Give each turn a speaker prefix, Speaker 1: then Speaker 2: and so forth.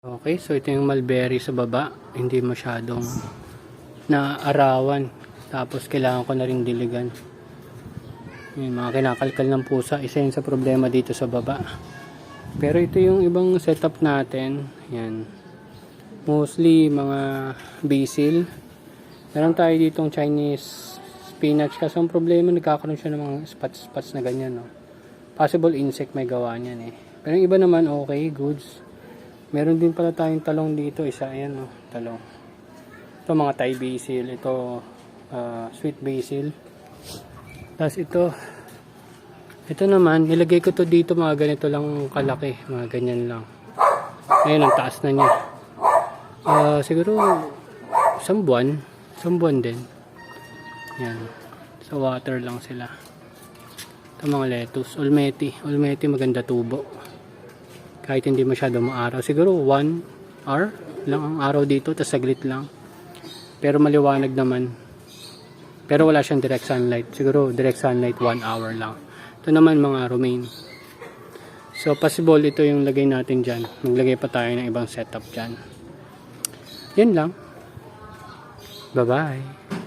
Speaker 1: Okay, so ito yung mulberry sa baba. Hindi masyadong naaarawan. Tapos kailangan ko na rin diligan. Yung mga kinakalkal ng pusa. Isa yun sa problema dito sa baba. Pero ito yung ibang setup natin. Yan. Mostly mga basil. Meron tayo ditong Chinese spinach. Kasi ang problema, nagkakaroon siya ng mga spots na ganyan. No? Possible insect may gawa niyan eh. Pero yung iba naman okay, goods. Meron din pala tayong talong dito. Isa, ayan o, talong. Ito mga Thai basil. Ito, sweet basil. Tapos ito naman, nilagay ko to dito mga ganito lang kalaki. Mga ganyan lang. Ayun, ang taas na niya. Siguro, isang buwan din. Yan. Sa water lang sila. Ito mga lettuce. Olmeti maganda tubo. Kahit hindi masyado maaraw. Siguro 1 hour lang ang araw dito. Tas saglit lang. Pero maliwanag naman. Pero wala siyang direct sunlight. Siguro direct sunlight 1 hour lang. Ito naman mga romaine. So possible ito yung lagay natin dyan. Maglagay pa tayo ng ibang setup dyan. Yan lang. Bye bye.